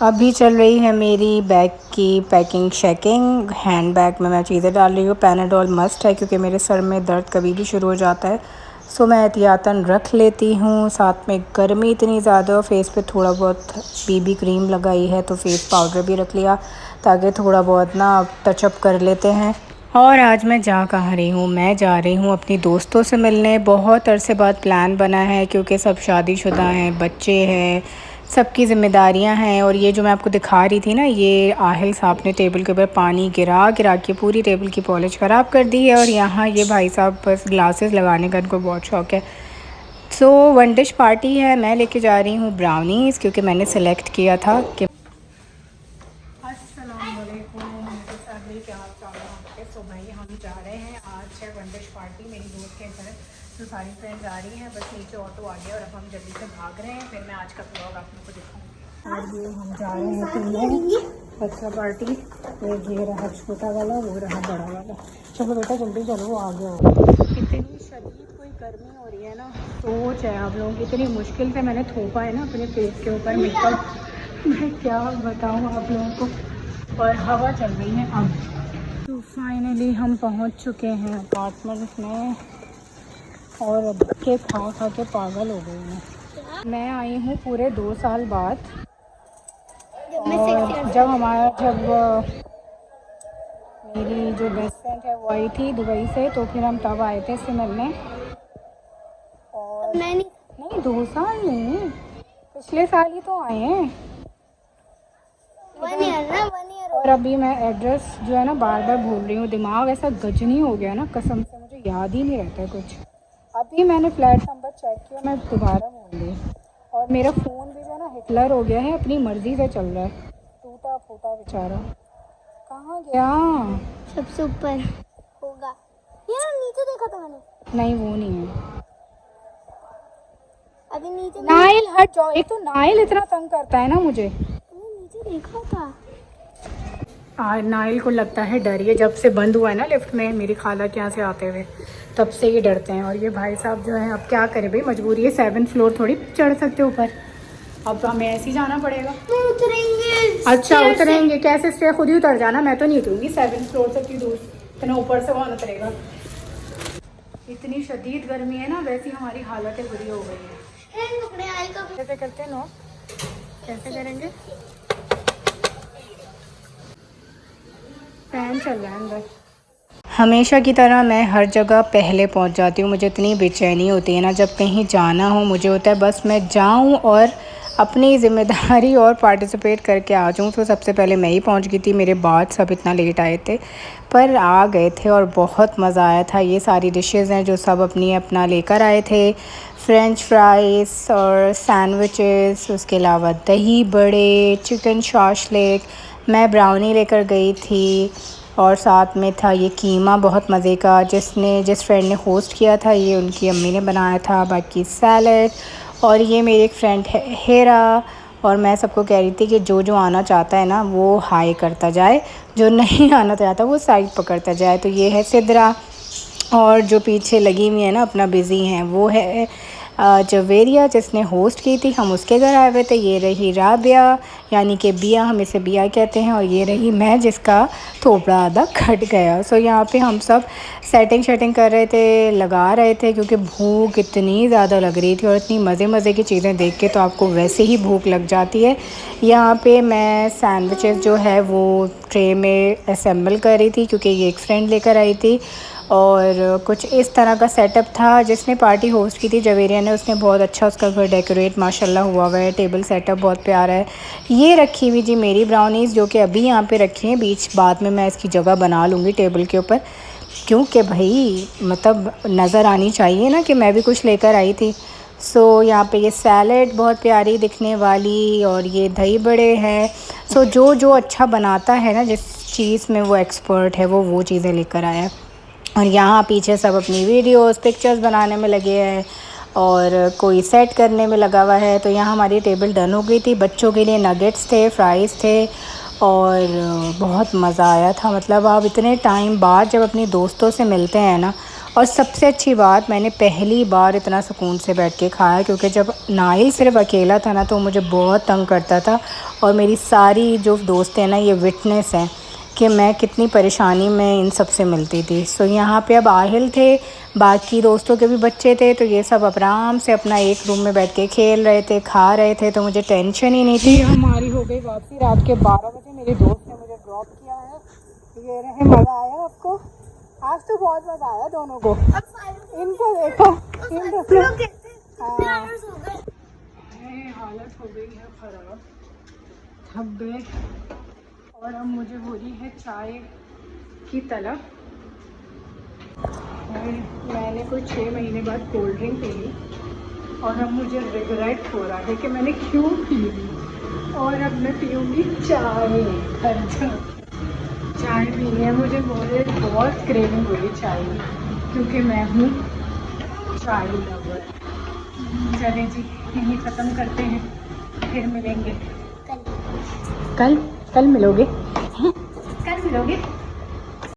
अभी चल रही है मेरी बैग की पैकिंग शेकिंग। हैंड बैग में मैं चीज़ें डाल रही हूँ। पैनाडोल मस्ट है क्योंकि मेरे सर में दर्द कभी भी शुरू हो जाता है, सो मैं एहतियातन रख लेती हूँ। साथ में गर्मी इतनी ज़्यादा, फेस पे थोड़ा बहुत बीबी क्रीम लगाई है तो फेस पाउडर भी रख लिया ताकि थोड़ा बहुत ना टचअप कर लेते हैं। और आज मैं जा कहाँ रही हूँ, मैं जा रही हूँ अपनी दोस्तों से मिलने। बहुत अरसे बाद प्लान बना है क्योंकि सब शादीशुदा हैं, बच्चे हैं, सबकी ज़िम्मेदारियां हैं। और ये जो मैं आपको दिखा रही थी ना, ये आहिल साहब ने टेबल के ऊपर पानी गिरा गिरा के पूरी टेबल की पॉलिश ख़राब कर दी है। और यहाँ ये भाई साहब बस ग्लासेस लगाने का इनको बहुत शौक़ है। सो वन डिश पार्टी है। मैं लेके जा रही हूँ ब्राउनीज़ क्योंकि मैंने सेलेक्ट किया था कि तो भाई हम जा रहे हैं, आज है वन डिश पार्टी मेरी दोस्त के घर। तो सारी फ्रेंड्स आ रही हैं, बस नीचे ऑटो आ गया और अब हम जल्दी से भाग रहे हैं। फिर मैं आज का ब्लॉग आप लोगों को दिखाऊंगी। और ये हम जा रहे हैं तीनों बच्चा पार्टी। ये रहा छोटा वाला, वो रहा बड़ा वाला। चलो बेटा जल्दी चलो, वो आ गया होगा। इतनी शदीद कोई गर्मी हो रही है ना, सोच है आप लोगों की। इतनी मुश्किल से मैंने थोपा है ना अपने फेस के ऊपर मेकअप, मैं क्या बताऊँ आप लोगों को। और हवा चल रही है अब। तो फाइनली हम पहुंच चुके हैं अपार्टमेंट में और अब के खा खा के पागल हो गए हैं। मैं आई हूँ पूरे 2 साल बाद। और जब मेरी जो बेस्ट फ्रेंड है वो आई थी दुबई से, तो फिर हम तब आए थे इससे मिलने। और नहीं 2 साल नहीं, पिछले साल ही तो आए हैं। 1 ईयर ना, 1 ईयर। और अभी मैं एड्रेस जो है ना बार बार भूल रही हूँ। दिमाग ऐसा गजनी हो गया ना, कसम से मुझे याद ही नहीं रहता है कुछ। अभी मैंने फ्लैट नंबर चेक किया, मैं दोबारा भूल गई। और मेरा फ़ोन भी जो है ना हिटलर हो गया है, अपनी मर्ज़ी से चल रहा है, टूटा फूटा बेचारा। कहाँ गया? सबसे ऊपर होगा यार, नीचे देखा था मैंने। नहीं वो नहीं है। अभी नीचे नाइल हट जाओ, एक तो नाइल इतना तंग करता है ना मुझे। नीचे देखा था। नाइल को लगता है डर, ये जब से बंद हुआ है ना लिफ्ट में मेरी खाला के यहाँ से आते हुए, तब से ये डरते हैं। और ये भाई साहब जो है, अब क्या करें भाई, मजबूरी है। 7th फ्लोर थोड़ी चढ़ सकते ऊपर, अब तो हमें ऐसे ही जाना पड़ेगा। उतरेंगे। अच्छा उतरेंगे कैसे? स्टेयर खुद ही उतर जाना, मैं तो नहीं उतरूंगी 7th फ्लोर से, इतनी दूर इतना ऊपर से कौन उतरेगा। इतनी शदीद गर्मी है ना, वैसी हमारी हालतें बुरी हो गई है। कैसे करते हैं नो, कैसे करेंगे? फैन चल रहा है अंदर। हमेशा की तरह मैं हर जगह पहले पहुंच जाती हूँ। मुझे इतनी बेचैनी होती है ना जब कहीं जाना हो, मुझे होता है बस मैं जाऊँ और अपनी ज़िम्मेदारी और पार्टिसिपेट करके आ जाऊँ। तो सबसे पहले मैं ही पहुंच गई थी, मेरे बाद सब इतना लेट आए थे पर आ गए थे और बहुत मज़ा आया था। ये सारी डिशेज़ हैं जो सब अपना लेकर आए थे, फ्रेंच फ्राइज़ और सैंडविचेस, उसके अलावा दही बड़े, चिकन शाशलिक, मैं ब्राउनी लेकर गई थी। और साथ में था ये कीमा बहुत मज़े का, जिस फ्रेंड ने होस्ट किया था ये उनकी अम्मी ने बनाया था। बाकी सैलड। और ये मेरी एक फ्रेंड है हेरा, और मैं सबको कह रही थी कि जो जो आना चाहता है ना वो हाय करता जाए, जो नहीं आना चाहता वो साइड पकड़ता जाए। तो ये है सिद्रा, और जो पीछे लगी हुई है ना अपना बिज़ी हैं वो है जवेरिया, जिसने होस्ट की थी, हम उसके घर आए हुए थे। ये रही राबिया यानी कि बिया, हम इसे बिया कहते हैं। और ये रही मैं जिसका थोपड़ा आधा कट गया। सो यहाँ पे हम सब सेटिंग कर रहे थे, लगा रहे थे, क्योंकि भूख इतनी ज़्यादा लग रही थी और इतनी मज़े की चीज़ें देख के तो आपको वैसे ही भूख लग जाती है। यहाँ पे मैं सैंडविचेस जो है वो ट्रे में असेंबल कर रही थी क्योंकि ये एक फ्रेंड लेकर आई थी। और कुछ इस तरह का सेटअप था। जिसने पार्टी होस्ट की थी जवेरिया ने, उसने बहुत अच्छा उसका घर डेकोरेट माशाल्लाह हुआ है। टेबल सेटअप बहुत प्यारा है। ये रखी हुई जी मेरी ब्राउनीज़, जो कि अभी यहाँ पे रखी हैं, बीच बाद में मैं इसकी जगह बना लूँगी टेबल के ऊपर, क्योंकि भाई मतलब नज़र आनी चाहिए ना कि मैं भी कुछ लेकर आई थी। सो यहाँ पे ये सैलड बहुत प्यारी दिखने वाली, और ये दही बड़े हैं। सो जो जो अच्छा बनाता है ना, जिस चीज़ में वो एक्सपर्ट है, वो चीज़ें लेकर आया। और यहाँ पीछे सब अपनी वीडियोस पिक्चर्स बनाने में लगे हैं और कोई सेट करने में लगा हुआ है। तो यहाँ हमारी टेबल डन हो गई थी। बच्चों के लिए नगेट्स थे, फ्राइज़ थे, और बहुत मज़ा आया था। मतलब आप इतने टाइम बाद जब अपनी दोस्तों से मिलते हैं ना, और सबसे अच्छी बात, मैंने पहली बार इतना सुकून से बैठ के खाया, क्योंकि जब नाइल सिर्फ अकेला था ना तो मुझे बहुत तंग करता था। और मेरी सारी जो दोस्त हैं ना ये विटनेस हैं कि मैं कितनी परेशानी में इन सब से मिलती थी। सो यहाँ पे अब आहिल थे, बाकी दोस्तों के भी बच्चे थे, तो ये सब अब आराम से अपना एक रूम में बैठ के खेल रहे थे, खा रहे थे, तो मुझे टेंशन ही नहीं थी। हमारी हो गई वापसी रात के 12 बजे। मेरी दोस्त ने मुझे ड्रॉप किया है। ये रहे, मज़ा आया आपको? आज तो बहुत मज़ा आया दोनों को। इनको देखो, हाँ हालत हो गई है ख़राब, थक गए। और अब मुझे हो रही है चाय की तलब। मैंने कोई 6 महीने बाद कोल्ड ड्रिंक पी ली और अब मुझे रिग्रेट हो रहा है कि मैंने क्यों पी ली। और अब मैं पीऊँगी चाय। चाय पीनी है मुझे, बहुत क्रेविंग हो रही चाय की, क्योंकि मैं हूँ चाय लवर। चलें जी, यहीं ख़त्म करते हैं, फिर मिलेंगे कल। कल मिलोगे? कल मिलोगे?